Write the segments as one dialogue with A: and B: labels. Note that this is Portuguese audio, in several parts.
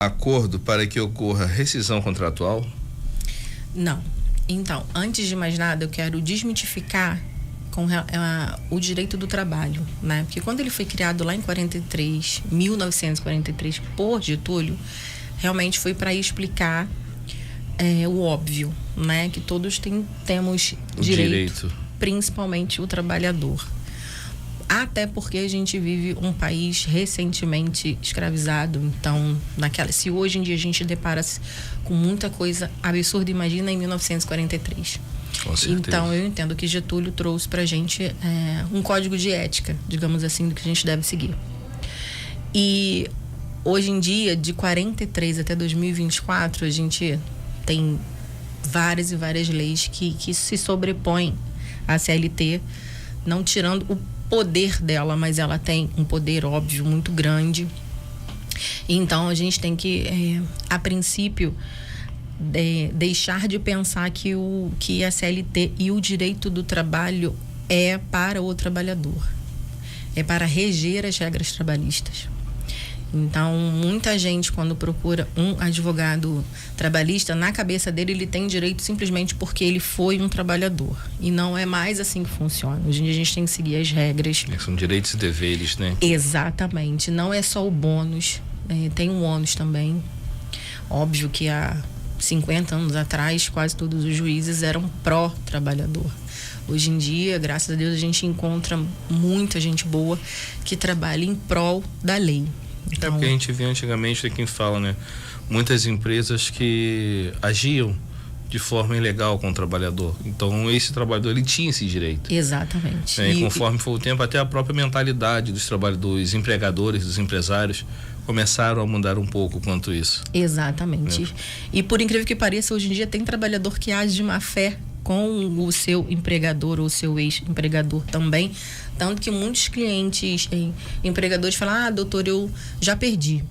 A: Acordo para que ocorra rescisão contratual?
B: Não. Então, antes de mais nada, eu quero desmitificar o direito do trabalho, né? Porque quando ele foi criado lá em 1943, por Getúlio, realmente foi para explicar o óbvio, né? Que todos temos direito, principalmente o trabalhador. Até porque a gente vive um país recentemente escravizado, então se hoje em dia a gente depara-se com muita coisa absurda, imagina em 1943.
A: Com certeza.
B: Então eu entendo que Getúlio trouxe pra gente um código de ética, digamos assim, do que a gente deve seguir. E hoje em dia, de 43 até 2024, a gente tem várias e várias leis que se sobrepõem à CLT, não tirando o poder dela, mas ela tem um poder óbvio muito grande. Então a gente tem que, a princípio, deixar de pensar que a CLT e o direito do trabalho é para o trabalhador, é para reger as regras trabalhistas. Então, muita gente, quando procura um advogado trabalhista, na cabeça dele ele tem direito simplesmente porque ele foi um trabalhador. E não é mais assim que funciona. Hoje em dia a gente tem que seguir as regras.
A: São direitos e deveres, né?
B: Exatamente. Não é só o bônus, tem um ônus também. Óbvio que há 50 anos atrás, quase todos os juízes eram pró-trabalhador. Hoje em dia, graças a Deus, a gente encontra muita gente boa que trabalha em prol da lei.
A: Então, porque a gente via antigamente, é quem fala, né? Muitas empresas que agiam de forma ilegal com o trabalhador. Então, esse trabalhador, ele tinha esse direito.
B: Exatamente.
A: E conforme foi o tempo, até a própria mentalidade dos trabalhadores, empregadores, dos empresários, começaram a mudar um pouco quanto isso.
B: Exatamente. E por incrível que pareça, hoje em dia tem trabalhador que age de má fé com o seu empregador ou seu ex-empregador também. Tanto que muitos clientes, empregadores falam: doutor, eu já perdi.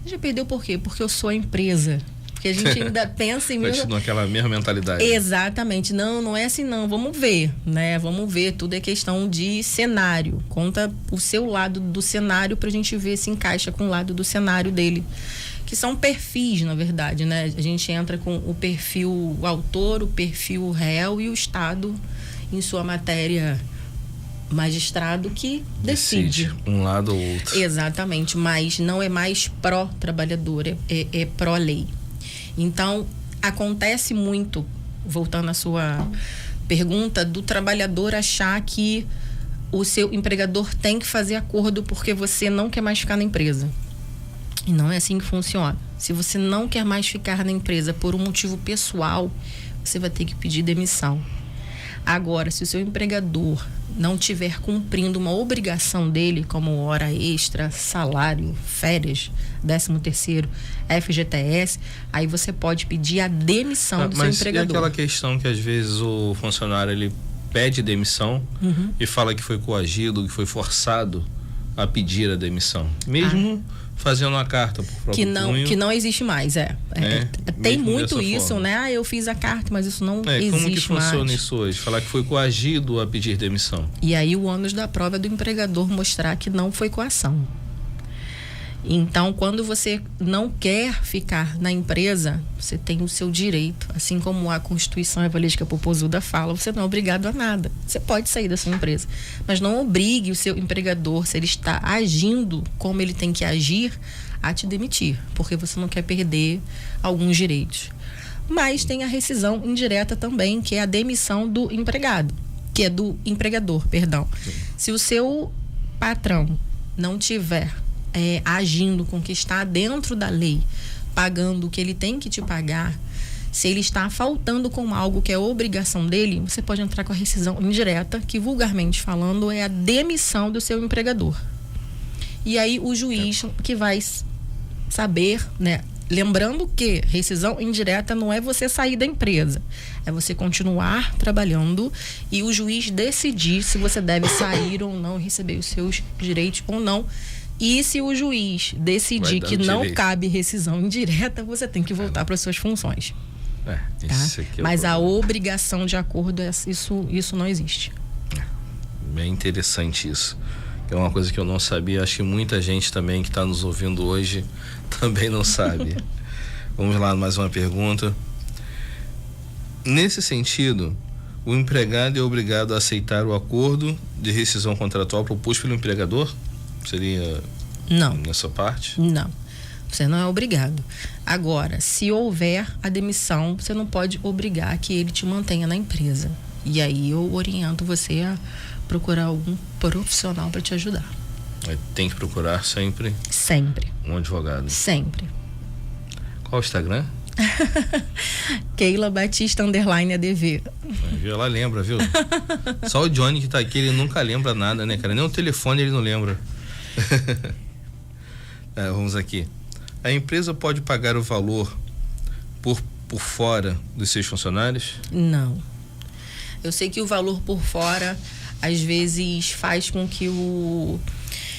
B: Já perdeu por quê? Porque eu sou a empresa. Porque a gente ainda pensa em...
A: Continua aquela mesma mentalidade.
B: Exatamente. Não é assim não. Vamos ver, né? Vamos ver. Tudo é questão de cenário. Conta o seu lado do cenário pra gente ver se encaixa com o lado do cenário dele. Que são perfis, na verdade, né? A gente entra com o perfil autor, o perfil réu e o Estado, em sua matéria, magistrado, que decide
A: um lado ou outro.
B: Exatamente, mas não é mais pró-trabalhador, é pró-lei. Então, acontece muito, voltando à sua pergunta, do trabalhador achar que o seu empregador tem que fazer acordo porque você não quer mais ficar na empresa. E não é assim que funciona. Se você não quer mais ficar na empresa por um motivo pessoal, você vai ter que pedir demissão. Agora, se o seu empregador não estiver cumprindo uma obrigação dele, como hora extra, salário, férias, 13º, FGTS, aí você pode pedir a demissão do seu empregador.
A: Mas e aquela questão que às vezes o funcionário ele pede demissão e fala que foi coagido, que foi forçado a pedir a demissão, mesmo fazendo a carta por próprio punho.
B: Que não existe mais, tem muito isso, forma, né? Eu fiz a carta, mas isso não existe mais.
A: Como que funciona isso hoje? Falar que foi coagido a pedir demissão.
B: E aí o ônus da prova é do empregador mostrar que não foi coação. Então, quando você não quer ficar na empresa, você tem o seu direito, assim como a Constituição Evalística Popozuda fala, você não é obrigado a nada. Você pode sair da sua empresa, mas não obrigue o seu empregador, se ele está agindo como ele tem que agir, a te demitir, porque você não quer perder alguns direitos. Mas tem a rescisão indireta também, que é a demissão do empregado, que é do empregador, perdão. Se o seu patrão não tiver agindo com o que está dentro da lei, pagando o que ele tem que te pagar, se ele está faltando com algo que é obrigação dele, você pode entrar com a rescisão indireta, que vulgarmente falando é a demissão do seu empregador. E aí o juiz que vai saber, né? Lembrando que rescisão indireta não é você sair da empresa, é você continuar trabalhando e o juiz decidir se você deve sair ou não, receber os seus direitos ou não. E se o juiz decidir que não cabe rescisão indireta, você tem que voltar para as suas funções. Mas a obrigação de acordo, isso não existe.
A: Bem interessante isso. que é uma coisa que eu não sabia. Acho que muita gente também que está nos ouvindo hoje também não sabe. Vamos lá, mais uma pergunta. Nesse sentido, o empregado é obrigado a aceitar o acordo de rescisão contratual proposto pelo empregador? Seria
B: não
A: nessa parte?
B: Não, você não é obrigado. Agora, se houver a demissão, você não pode obrigar que ele te mantenha na empresa. E aí eu oriento você a procurar algum profissional para te ajudar.
A: Tem que procurar sempre?
B: Sempre.
A: Um advogado?
B: Sempre.
A: Qual o Instagram?
B: Keila Batista _ADV.
A: Ela lembra, viu? Só o Johnny que tá aqui, ele nunca lembra nada, né, cara? Nem o telefone ele não lembra. Vamos aqui. A empresa pode pagar o valor por fora dos seus funcionários?
B: Não. Eu sei que o valor por fora às vezes faz com que o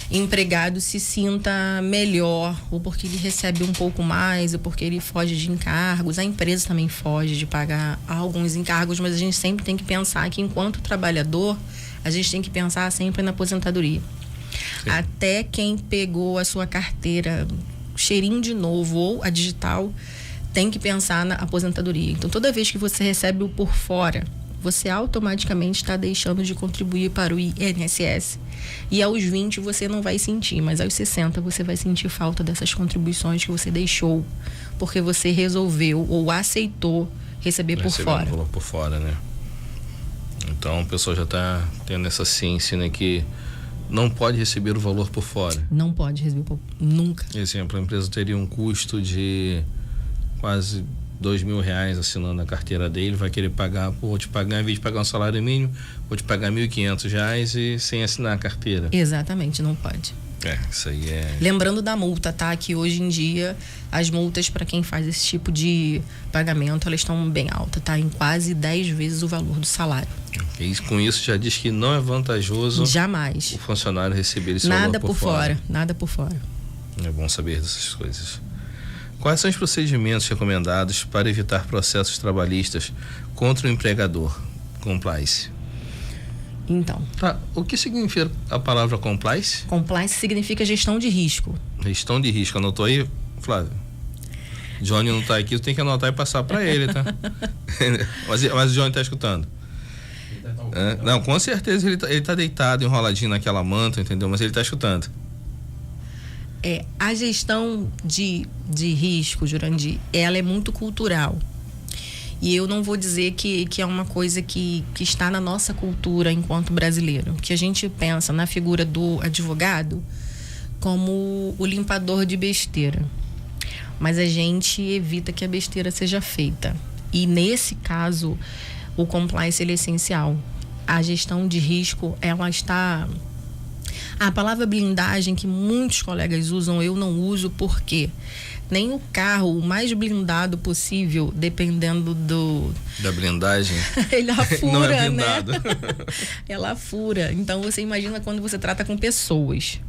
B: empregado se sinta melhor, ou porque ele recebe um pouco mais, ou porque ele foge de encargos. A empresa também foge de pagar alguns encargos, mas a gente sempre tem que pensar que, enquanto trabalhador, a gente tem que pensar sempre na aposentadoria. Sim. Até quem pegou a sua carteira cheirinho de novo ou a digital tem que pensar na aposentadoria. Então, toda vez que você recebe o por fora, você automaticamente está deixando de contribuir para o INSS. E aos 20 você não vai sentir, mas aos 60 você vai sentir falta dessas contribuições que você deixou, porque você resolveu ou aceitou receber por fora.
A: Valor por fora, né? Então a pessoa já está tendo essa ciência, né, que não pode receber o valor por fora.
B: Não pode receber nunca.
A: Exemplo, a empresa teria um custo de quase R$2.000 assinando a carteira dele, vai querer pagar, vou te pagar, em vez de pagar um salário mínimo, vou te pagar R$1.500 e sem assinar a carteira.
B: Exatamente, não pode.
A: Isso aí é...
B: Lembrando da multa, tá? Que hoje em dia as multas para quem faz esse tipo de pagamento, elas estão bem altas, tá? Em quase 10 vezes o valor do salário.
A: E com isso já diz que não é vantajoso
B: jamais
A: o funcionário receber esse
B: nada
A: valor por fora.
B: Nada por fora.
A: É bom saber dessas coisas. Quais são os procedimentos recomendados para evitar processos trabalhistas contra o empregador? Compliance.
B: Então.
A: Tá. O que significa a palavra compliance?
B: Compliance significa gestão de risco.
A: Gestão de risco. Anotou aí, Flávio? Johnny não tá aqui, tu tem que anotar e passar para ele, tá? mas o Johnny tá escutando. Não, com certeza ele tá deitado, enroladinho naquela manta, entendeu? Mas ele tá escutando.
B: A gestão de risco, Jurandir, ela é muito cultural. E eu não vou dizer que é uma coisa que está na nossa cultura enquanto brasileiro. Que a gente pensa na figura do advogado como o limpador de besteira. Mas a gente evita que a besteira seja feita. E nesse caso, o compliance ele é essencial. A gestão de risco, ela está... A palavra blindagem que muitos colegas usam, eu não uso porque nem o carro o mais blindado possível, dependendo
A: da blindagem,
B: ele afura,
A: não é blindado.
B: Né? Ela fura. Então você imagina quando você trata com pessoas.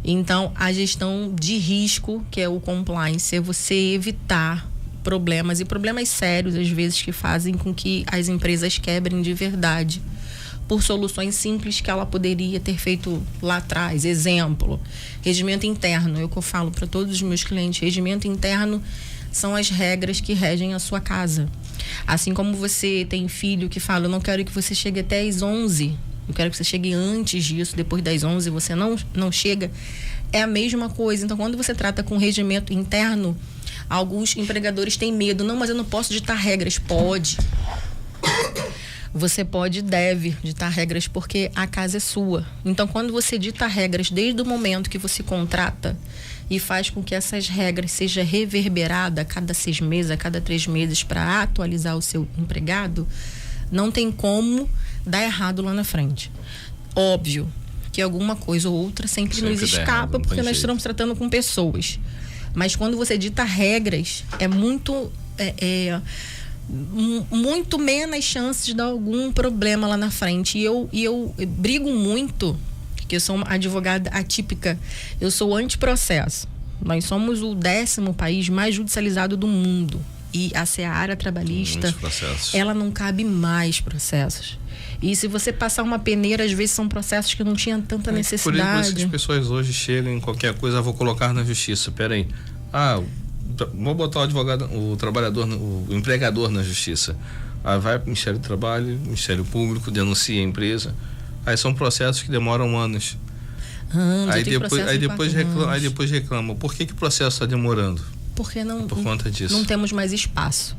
B: Então a gestão de risco, que é o compliance, é você evitar problemas, e problemas sérios às vezes, que fazem com que as empresas quebrem de verdade por soluções simples que ela poderia ter feito lá atrás. Exemplo, regimento interno. Eu falo para todos os meus clientes, regimento interno são as regras que regem a sua casa. Assim como você tem filho que fala, eu não quero que você chegue até às 11, eu quero que você chegue antes disso, depois das 11 você não chega. É a mesma coisa. Então, quando você trata com regimento interno, alguns empregadores têm medo. Não, mas eu não posso ditar regras. Pode. Você pode e deve ditar regras, porque a casa é sua. Então, quando você dita regras desde o momento que você contrata e faz com que essas regras sejam reverberadas a cada 6 meses, a cada 3 meses, para atualizar o seu empregado, não tem como dar errado lá na frente. Óbvio que alguma coisa ou outra sempre nos escapa, porque nós estamos tratando com pessoas. Mas quando você dita regras, é muito... muito menos chances de dar algum problema lá na frente. E eu brigo muito, porque eu sou uma advogada atípica, eu sou antiprocesso. Nós somos o 10º país mais judicializado do mundo. e a seara trabalhista, ela não cabe mais processos. E se você passar uma peneira, às vezes são processos que não tinham tanta necessidade.
A: Por isso que as pessoas hoje chegam em qualquer coisa, vou colocar na justiça. Peraí, vou botar o advogado, o trabalhador, o empregador na justiça. Vai para o Ministério do Trabalho, Ministério Público, denuncia a empresa. Aí são processos que demoram anos. Aí depois reclama. Por que o processo está demorando?
B: Porque não,
A: por conta disso.
B: Não temos mais espaço.